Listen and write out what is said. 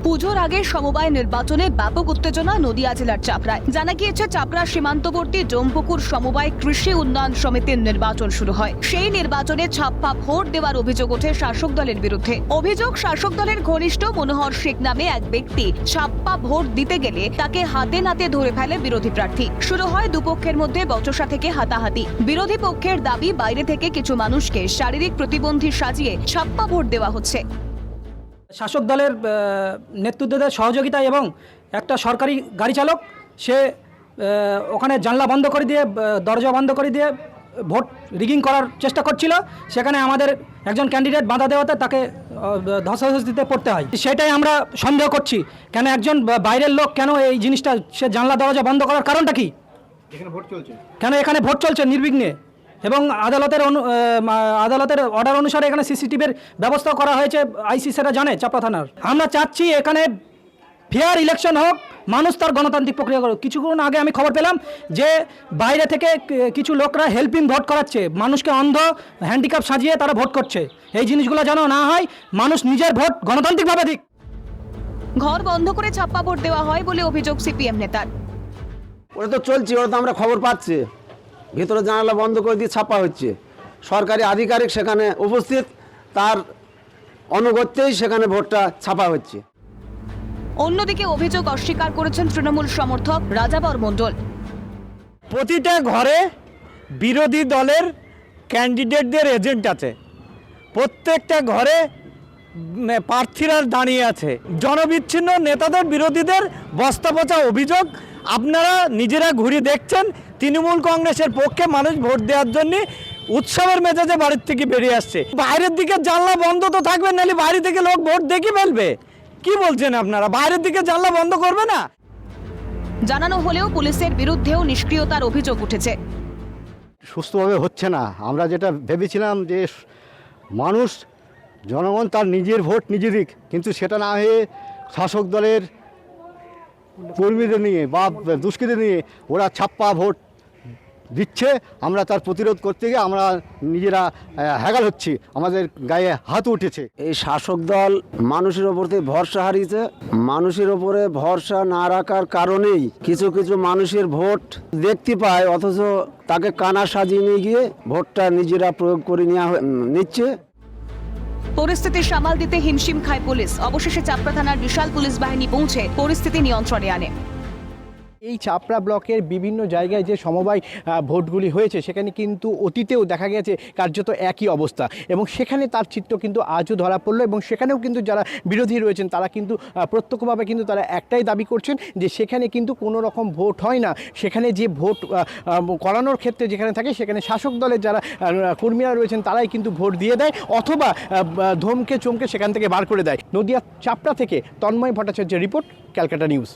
পুজোর আগে সমবায় নির্বাচনে ব্যাপক উত্তেজনা নদিয়া জেলার চাপড়ায়। জানা গিয়েছে, চাপড়া সীমান্তবর্তী ডোমপুকুর সমবায় কৃষি উন্নয়ন সমিতির নির্বাচন শুরু হয়। সেই নির্বাচনে ছাপ্পা ভোট দেওয়ার অভিযোগ ওঠে শাসক দলের বিরুদ্ধে। অভিযোগ, শাসক দলের ঘনিষ্ঠ মনোহর শেখ নামে এক ব্যক্তি ছাপ্পা ভোট দিতে গেলে তাকে হাতে নাতে ধরে ফেলে বিরোধী প্রার্থী। শুরু হয় দুপক্ষের মধ্যে বচসা থেকে হাতাহাতি। বিরোধী পক্ষের দাবি, বাইরে থেকে কিছু মানুষকে শারীরিক প্রতিবন্ধী সাজিয়ে ছাপ্পা ভোট দেওয়া হচ্ছে। শাসক দলের নেতৃত্বদের সহযোগিতায় এবং একটা সরকারি গাড়ি চালক সে ওখানে জানলা বন্ধ করে দিয়ে, দরজা বন্ধ করে দিয়ে ভোট রিগিং করার চেষ্টা করছিল। সেখানে আমাদের একজন ক্যান্ডিডেট বাধা দেওয়াতে তাকে ধস্তাধস্তিতে পড়তে হয়। সেটাই আমরা সন্দেহ করছি, কেন একজন বাইরের লোক কেন এই জিনিসটা, সে জানলা দরজা বন্ধ করার কারণটা কি? কেন এখানে ভোট চলছে নির্বিঘ্নে এবং আদালতের অর্ডার অনুসারে এখানে সিসিটিভির ব্যবস্থা করা হয়েছে। আইসি সেটা জানে চাপড়া থানার। আমরা চাচ্ছি এখানে ফেয়ার ইলেকশন হোক, মানুষ তার গণতান্ত্রিক প্রক্রিয়া করুক। কিছুক্ষণ আগে আমি খবর পেলাম যে বাইরে থেকে কিছু লোকরা হেল্পিং ভোট করাচ্ছে, মানুষকে অন্ধ হ্যান্ডিক্যাপ সাজিয়ে তারা ভোট করছে। এই জিনিসগুলো যেন না হয়, মানুষ নিজের ভোট গণতান্ত্রিকভাবে দিক। ঘর বন্ধ করে ছাপ্পা ভোট দেওয়া হয় বলে অভিযোগ সিপিএম নেতার। ওরা তো চলছে, ওরা তো আমরা খবর পাচ্ছি, ভিতরে জানালা বন্ধ করে দিয়ে ছাপা হচ্ছে। সরকারি আধিকারিক সেখানে উপস্থিত, তার অনুগত্যেই সেখানে ভোটটা ছাপা হচ্ছে। অন্যদিকে অভিযোগ অস্বীকার করেছেন তৃণমূল সমর্থক রাজাবর মণ্ডল। প্রতিটা ঘরে বিরোধী দলের ক্যান্ডিডেটদের এজেন্ট আছে, প্রত্যেকটা ঘরে প্রার্থীরা দাঁড়িয়ে আছে। জনবিচ্ছিন্ন নেতাদের, বিরোধীদের বস্তা পচা অভিযোগ। আপনারা নিজেরা ঘুরে দেখছেন, তৃণমূল কংগ্রেসের পক্ষে মানুষ ভোট দেওয়ার জন্য উৎসবের মেজাজে বাড়ির থেকে বেরিয়ে আসছে। বাইরের দিকে জানলা বন্ধ তো থাকবে, নাহলে বাইরে থেকে লোক ভোট দেখে ফেলবে। কি বলছেন আপনারা? বাইরের দিকে জানলা বন্ধ করবে না? জানানো হলেও পুলিশের বিরুদ্ধেও নিষ্ক্রিয়তার অভিযোগ উঠেছে। সুস্থভাবে হচ্ছে না। আমরা যেটা ভেবেছিলাম যে মানুষ, জনগণ তার নিজের ভোট নিজে দিক, কিন্তু সেটা না হয়ে শাসক দলের কর্মীদের নিয়ে বা দুষ্কৃতীদের নিয়ে ওরা ছাপ্পা ভোট দিচ্ছে। আমরা তার প্রতিরোধ করতে গিয়ে আমরা নিজেরা হ্যাগাল হচ্ছি, আমাদের গায়ে হাত উঠেছে। এই শাসক দল মানুষের ওপর থেকে ভরসা হারিয়েছে। মানুষের ওপরে ভরসা না রাখার কারণেই কিছু কিছু মানুষের ভোট দেখতে পায়, অথচ তাকে কানা সাজিয়ে নিয়ে গিয়ে ভোটটা নিজেরা প্রয়োগ করে নিচ্ছে। পরিস্থিতি সামাল দিতে হিমশিম খায় পুলিশ। অবশেষে চাপড়া থানার বিশাল পুলিশ বাহিনী পৌঁছে পরিস্থিতি নিয়ন্ত্রণে আনে। এই চাপড়া ব্লকের বিভিন্ন জায়গায় যে সমবায় ভোটগুলি হয়েছে, সেখানে কিন্তু অতীতেও দেখা গেছে কার্যত একই অবস্থা, এবং সেখানে তার চিত্র কিন্তু আজও ধরা পড়লো। এবং সেখানেও কিন্তু যারা বিরোধী রয়েছেন তারা কিন্তু প্রত্যক্ষভাবে কিন্তু তারা একটাই দাবি করছেন যে সেখানে কিন্তু কোনো রকম ভোট হয় না। সেখানে যে ভোট করানোর ক্ষেত্রে যেখানে থাকে, সেখানে শাসক দলের যারা কর্মীরা রয়েছেন তারাই কিন্তু ভোট দিয়ে দেয়, অথবা ধমকে চমকে সেখান থেকে বার করে দেয়। নদিয়া চাপড়া থেকে তন্ময় ভট্টাচার্যের রিপোর্ট, ক্যালকাটা নিউজ।